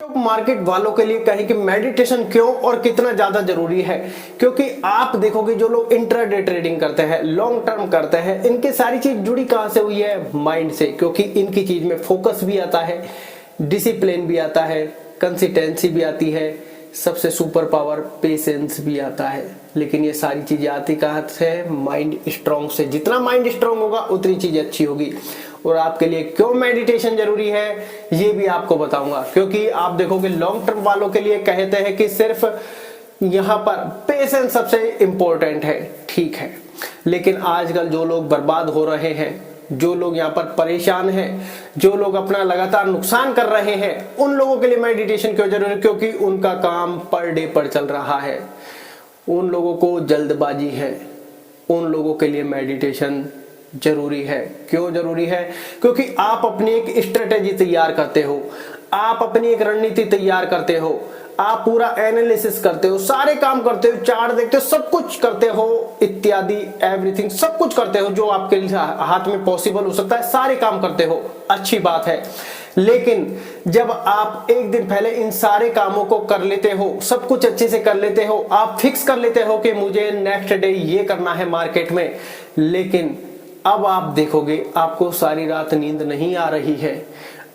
Stock market वालों के लिए कहें कि मेडिटेशन क्यों और कितना ज्यादा जरूरी है, क्योंकि आप देखोगे जो लोग इंट्राडे ट्रेडिंग करते हैं, लॉन्ग टर्म करते हैं, इनकी सारी चीज जुड़ी कहां से हुई है? माइंड से। क्योंकि इनकी चीज में फोकस भी आता है, डिसिप्लिन भी आता है, कंसिस्टेंसी भी आती है, सबसे सुपर पावर पेशेंस भी आता है। लेकिन ये सारी चीजें आती कहां से? माइंड स्ट्रांग से। जितना माइंड स्ट्रांग होगा उतनी चीज अच्छी होगी। और आपके लिए क्यों मेडिटेशन जरूरी है ये भी आपको बताऊंगा। क्योंकि आप देखोगे लॉन्ग टर्म वालों के लिए कहते हैं कि सिर्फ यहां पर पेशेंस सबसे इंपॉर्टेंट है, ठीक है। लेकिन आजकल जो लोग बर्बाद हो रहे हैं, जो लोग यहाँ पर परेशान हैं, जो लोग अपना लगातार नुकसान कर रहे हैं, उन लोगों के लिए मेडिटेशन क्यों जरूरी है? क्योंकि उनका काम पर डे पर चल रहा है, उन लोगों को जल्दबाजी है, उन लोगों के लिए मेडिटेशन जरूरी है। क्यों जरूरी है? क्योंकि आप अपनी एक स्ट्रेटेजी तैयार करते हो, आप अपनी एक रणनीति तैयार करते हो, आप पूरा एनालिसिस करते हो, सारे काम करते हो, चार्ट देखते हो, सब कुछ करते हो, इत्यादि एवरीथिंग सब कुछ करते हो जो आपके हाथ में पॉसिबल हो सकता है, सारे काम करते हो, अच्छी बात है। लेकिन जब आप एक दिन पहले इन सारे कामों को कर लेते हो, सब कुछ अच्छे से कर लेते हो, आप फिक्स कर लेते हो कि मुझे नेक्स्ट डे ये करना है मार्केट में, लेकिन अब आप देखोगे आपको सारी रात नींद नहीं आ रही है,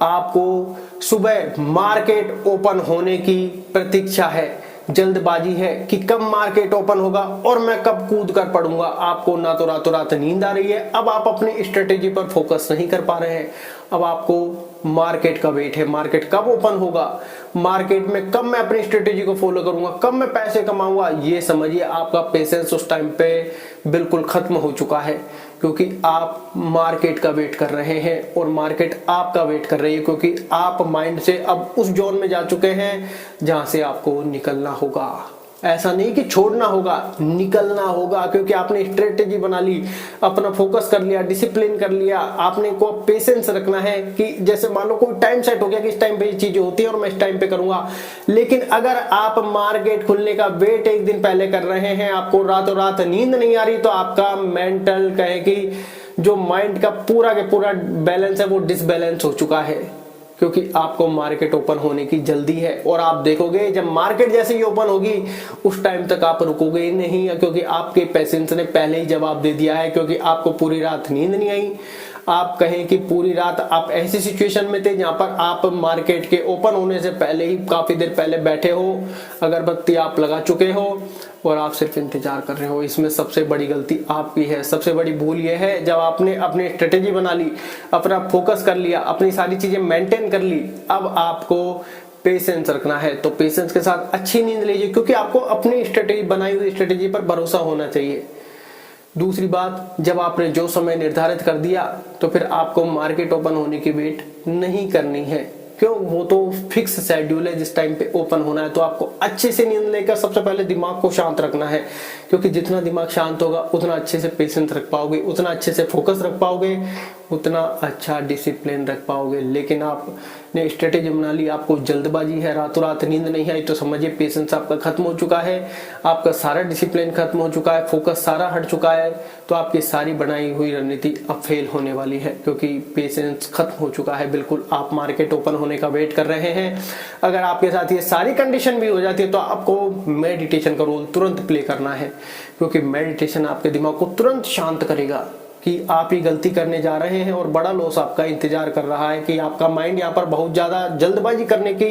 आपको सुबह मार्केट ओपन होने की प्रतीक्षा है, जल्दबाजी है कि कब मार्केट ओपन होगा और मैं कब कूद कर पड़ूंगा। आपको ना तो रातों रात नींद आ रही है, अब आप अपनी स्ट्रेटेजी पर फोकस नहीं कर पा रहे हैं। अब आपको मार्केट का वेट है, मार्केट कब ओपन होगा, मार्केट में कब मैं अपनी स्ट्रेटेजी को फॉलो करूंगा, कब मैं पैसे कमाऊंगा। ये समझिए आपका पेशेंस उस टाइम पे बिल्कुल खत्म हो चुका है, क्योंकि आप मार्केट का वेट कर रहे हैं और मार्केट आपका वेट कर रही है। क्योंकि आप माइंड से अब उस जोन में जा चुके हैं जहां से आपको निकलना होगा। ऐसा नहीं कि छोड़ना होगा, निकलना होगा। क्योंकि आपने स्ट्रेटेजी बना ली, अपना फोकस कर लिया, डिसिप्लिन कर लिया, आपने को पेशेंस रखना है कि जैसे मान लो कोई टाइम सेट हो गया कि इस टाइम पे ये चीजें होती है और मैं इस टाइम पे करूंगा। लेकिन अगर आप मार्केट खुलने का वेट एक दिन पहले कर रहे हैं, आपको रातों रात नींद नहीं आ रही, तो आपका मेंटल कहे कि जो माइंड का पूरा के पूरा बैलेंस है वो डिसबैलेंस हो चुका है। क्योंकि आपको मार्केट ओपन होने की जल्दी है और आप देखोगे जब मार्केट जैसे ही ओपन होगी उस टाइम तक आप रुकोगे ही नहीं, क्योंकि आपके पेशेंस ने पहले ही जवाब दे दिया है। क्योंकि आपको पूरी रात नींद नहीं आई, आप कहें कि पूरी रात आप ऐसी सिचुएशन में थे जहां पर आप मार्केट के ओपन होने से पहले ही काफी देर पहले बैठे हो, अगरबत्ती आप लगा चुके हो और आप सिर्फ इंतजार कर रहे हो। इसमें सबसे बड़ी गलती आपकी है, सबसे बड़ी भूल यह है जब आपने अपनी स्ट्रेटेजी बना ली, अपना फोकस कर लिया, अपनी सारी चीजें मेंटेन कर ली, अब आपको पेशेंस रखना है। तो पेशेंस के साथ अच्छी नींद लीजिए, क्योंकि आपको अपनी स्ट्रेटेजी बनाई हुई स्ट्रेटेजी पर भरोसा होना चाहिए। दूसरी बात, जब आपने जो समय निर्धारित कर दिया तो फिर आपको मार्केट ओपन होने की वेट नहीं करनी है। क्यों? वो तो फिक्स शेड्यूल है, जिस टाइम पे ओपन होना है। तो आपको अच्छे से नींद लेकर सबसे पहले दिमाग को शांत रखना है, क्योंकि जितना दिमाग शांत होगा उतना अच्छे से पेशेंस रख पाओगे, उतना अच्छे से फोकस रख पाओगे, उतना अच्छा डिसिप्लिन रख पाओगे। लेकिन आपने स्ट्रेटेजी बना ली, आपको जल्दबाजी है, रातों रात नींद नहीं आई, तो समझिए पेशेंस आपका खत्म हो चुका है, आपका सारा डिसिप्लिन खत्म हो चुका है, फोकस सारा हट चुका है। तो आपकी सारी बनाई हुई रणनीति अब फेल होने वाली है, क्योंकि पेशेंस खत्म हो चुका है। बिल्कुल आप मार्केट ओपन होने का वेट कर रहे हैं। अगर आपके साथ ये सारी कंडीशन भी हो जाती है तो आपको मेडिटेशन का रोल तुरंत प्ले करना है, क्योंकि मेडिटेशन आपके दिमाग को तुरंत शांत करेगा कि आप ही गलती करने जा रहे हैं और बड़ा लॉस आपका इंतजार कर रहा है, कि आपका माइंड यहाँ पर बहुत ज्यादा जल्दबाजी करने की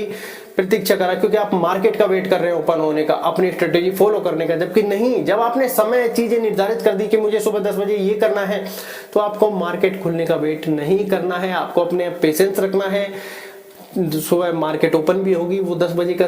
प्रतीक्षा कर रहा है, क्योंकि आप मार्केट का वेट कर रहे हैं ओपन होने का, अपनी स्ट्रेटेजी फॉलो करने का। जबकि नहीं, जब आपने समय चीजें निर्धारित कर दी कि मुझे सुबह 10 बजे ये करना है, तो आपको मार्केट खुलने का वेट नहीं करना है, आपको अपने पेशेंस रखना है। सुबह मार्केट ओपन भी होगी, वो 10 बजे का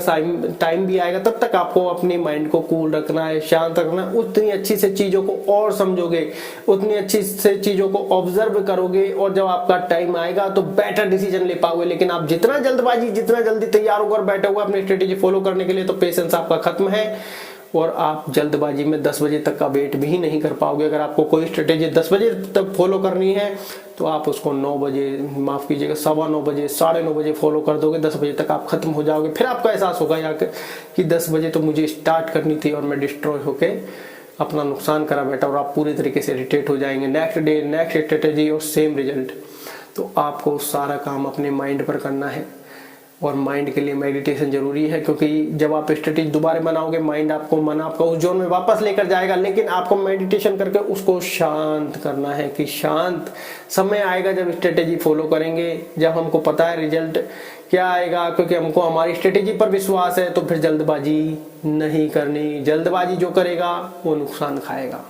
टाइम भी आएगा, तब तक आपको अपने माइंड को कूल रखना है, शांत रखना है। उतनी अच्छी से चीजों को और समझोगे, उतनी अच्छी से चीजों को ऑब्जर्व करोगे, और जब आपका टाइम आएगा तो बेटर डिसीजन ले पाओगे। लेकिन आप जितना जल्दबाजी, जितना जल्दी तैयार होकर बैठे हुए अपनी स्ट्रेटेजी फॉलो करने के लिए, तो पेशेंस आपका खत्म है और आप जल्दबाजी में 10 बजे तक का वेट भी नहीं कर पाओगे। अगर आपको कोई स्ट्रेटेजी 10 बजे तक फॉलो करनी है तो आप उसको 9 बजे, माफ कीजिएगा 9:15 बजे, 9:30 बजे फॉलो कर दोगे, 10 बजे तक आप खत्म हो जाओगे। फिर आपका एहसास होगा यार कि 10 बजे तो मुझे स्टार्ट करनी थी और मैं डिस्ट्रॉय होके अपना नुकसान करा बैठा, और आप पूरी तरीके से इरिटेट हो जाएंगे। नेक्स्ट डे नेक्स्ट स्ट्रेटेजी और सेम रिजल्ट। तो आपको सारा काम अपने माइंड पर करना है, और माइंड के लिए मेडिटेशन जरूरी है, क्योंकि जब आप स्ट्रेटेजी दोबारा बनाओगे माइंड आपको मन आपका उस जोन में वापस लेकर जाएगा, लेकिन आपको मेडिटेशन करके उसको शांत करना है कि शांत समय आएगा जब स्ट्रेटेजी फॉलो करेंगे, जब हमको पता है रिजल्ट क्या आएगा, क्योंकि हमको हमारी स्ट्रेटेजी पर विश्वास है, तो फिर जल्दबाजी नहीं करनी। जल्दबाजी जो करेगा वो नुकसान खाएगा।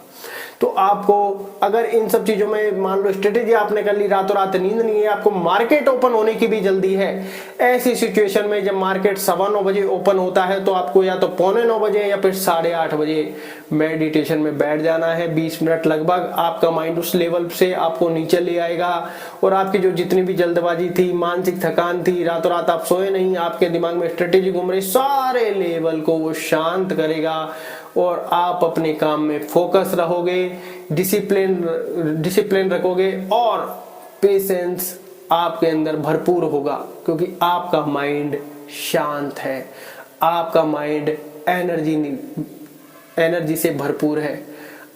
तो आपको अगर इन सब चीजों में मान लो स्ट्रेटेजी आपने कर ली, रातों रात नींद नहीं है, आपको मार्केट ओपन होने की भी जल्दी है, ऐसी सिचुएशन में जब मार्केट 9:15 बजे ओपन होता है तो आपको या तो 9:45 बजे या फिर 8:30 बजे मेडिटेशन में बैठ जाना है। 20 मिनट लगभग आपका माइंड उस लेवल से आपको नीचे ले आएगा और आपकी जो जितनी भी जल्दबाजी थी, मानसिक थकान थी, रातों रात आप सोए नहीं, आपके दिमाग में स्ट्रेटेजी घूम रही, सारे लेवल को वो शांत करेगा और आप अपने काम में फोकस रहोगे, डिसिप्लिन रखोगे और पेशेंस आपके अंदर भरपूर होगा, क्योंकि आपका माइंड शांत है, आपका माइंड एनर्जी से भरपूर है,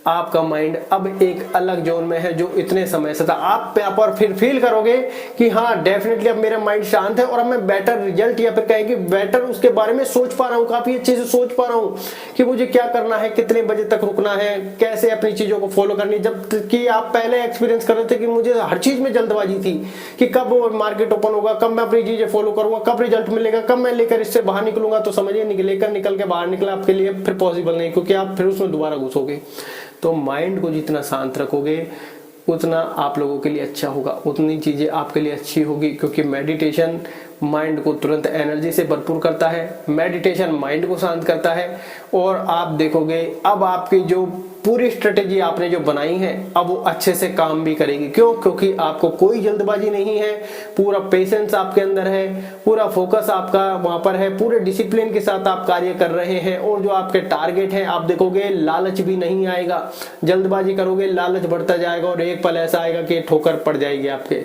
आपका माइंड अब एक अलग जोन में है जो इतने समय से था। आप यहाँ पर फिर फील करोगे कि हाँ डेफिनेटली अब मेरा माइंड शांत है और अब मैं बेटर रिजल्ट या फिर कहें कि बेटर उसके बारे में सोच पा रहा हूँ, काफी अच्छे से सोच पा रहा हूँ कि मुझे क्या करना है, कितने बजे तक रुकना है, कैसे अपनी चीजों को फॉलो करनी। जबकि आप पहले एक्सपीरियंस कर रहे थे कि मुझे हर चीज में जल्दबाजी थी कि कब मार्केट ओपन होगा, कब मैं अपनी चीजें फॉलो करूंगा, कब रिजल्ट मिलेगा, कब मैं लेकर इससे बाहर निकलूंगा। तो समझिए निकल के बाहर निकला आपके लिए फिर पॉसिबल नहीं, क्योंकि आप फिर उसमें दोबारा घुसोगे। तो माइंड को जितना शांत रखोगे उतना आप लोगों के लिए अच्छा होगा, उतनी चीजें आपके लिए अच्छी होगी, क्योंकि मेडिटेशन माइंड को तुरंत एनर्जी से भरपूर करता है, मेडिटेशन माइंड को शांत करता है। और आप देखोगे अब आपकी जो पूरी स्ट्रेटेजी आपने जो बनाई है अब वो अच्छे से काम भी करेगी। क्यों? क्योंकि आपको कोई जल्दबाजी नहीं है, पूरा पेशेंस आपके अंदर है, पूरा फोकस आपका वहां पर है, पूरे डिसिप्लिन के साथ आप कार्य कर रहे हैं। और जो आपके टारगेट है आप देखोगे लालच भी नहीं आएगा, जल्दबाजी करोगे लालच बढ़ता जाएगा और एक पल ऐसा आएगा कि ठोकर पड़ जाएगी आपके।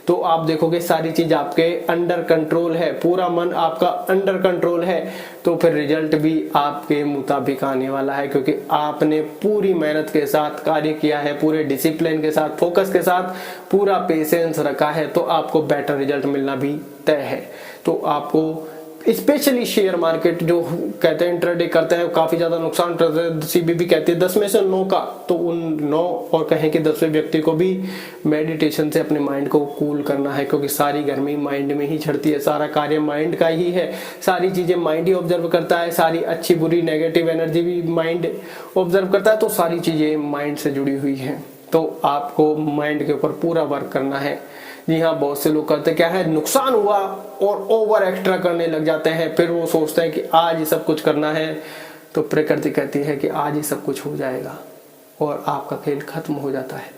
तो आप देखोगे सारी चीज आपके अंडर कंट्रोल है, पूरा मन आपका अंडर कंट्रोल है, तो फिर रिजल्ट भी आपके मुताबिक आने वाला है, क्योंकि आपने पूरी मेहनत के साथ कार्य किया है, पूरे डिसिप्लिन के साथ, फोकस के साथ, पूरा पेशेंस रखा है, तो आपको बेटर रिजल्ट मिलना भी तय है। तो आपको स्पेशली शेयर मार्केट जो कहते हैं इंट्राडे करते हैं काफी ज्यादा नुकसान करते हैं, सीबीबी कहती है 10 में से 9 का, तो उन 9 और कहें कि 10वें व्यक्ति को भी मेडिटेशन से अपने माइंड को कूल करना है, क्योंकि सारी गर्मी माइंड में ही चढ़ती है, सारा कार्य माइंड का ही है, सारी चीजें माइंड ही ऑब्जर्व करता है, सारी अच्छी बुरी नेगेटिव एनर्जी भी माइंड ऑब्जर्व करता है, तो सारी चीजें माइंड से जुड़ी हुई है। तो आपको माइंड के ऊपर पूरा वर्क करना है। जी हाँ, बहुत से लोग करते क्या है, नुकसान हुआ और ओवर एक्स्ट्रा करने लग जाते हैं, फिर वो सोचते हैं कि आज ही सब कुछ करना है, तो प्रकृति कहती है कि आज ही सब कुछ हो जाएगा और आपका खेल खत्म हो जाता है,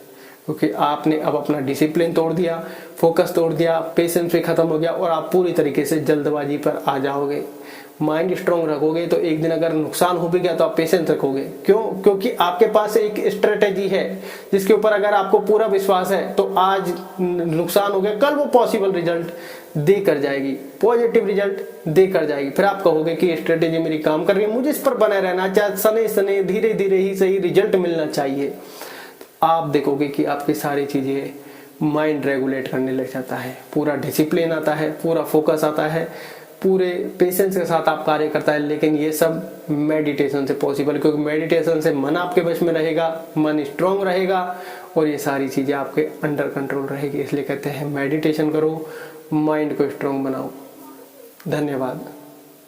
क्योंकि आपने अब अपना डिसिप्लिन तोड़ दिया, फोकस तोड़ दिया, पेशेंस भी खत्म हो गया और आप पूरी तरीके से जल्दबाजी पर आ जाओगे। माइंड स्ट्रांग रखोगे तो एक दिन अगर नुकसान हो भी गया तो आप पेशेंस रखोगे। क्यों? क्योंकि आपके पास एक स्ट्रेटेजी है जिसके ऊपर अगर आपको पूरा विश्वास है, तो आज नुकसान हो गया, कल वो पॉसिबल रिजल्ट दे कर जाएगी, पॉजिटिव रिजल्ट दे कर जाएगी। फिर आप कहोगे कि स्ट्रेटेजी मेरी काम कर रही है, मुझे इस पर बने रहना चाहिए, सने सने धीरे धीरे ही सही रिजल्ट मिलना चाहिए। आप देखोगे कि आपकी सारी चीजें माइंड रेगुलेट करने लग जाता है, पूरा डिसिप्लिन आता है, पूरा फोकस आता है, पूरे पेशेंस के साथ आप कार्य करता है। लेकिन ये सब मेडिटेशन से पॉसिबल है, क्योंकि मेडिटेशन से मन आपके वश में रहेगा, मन स्ट्रांग रहेगा और ये सारी चीजें आपके अंडर कंट्रोल रहेगी। इसलिए कहते हैं मेडिटेशन करो, माइंड को स्ट्रांग बनाओ। धन्यवाद।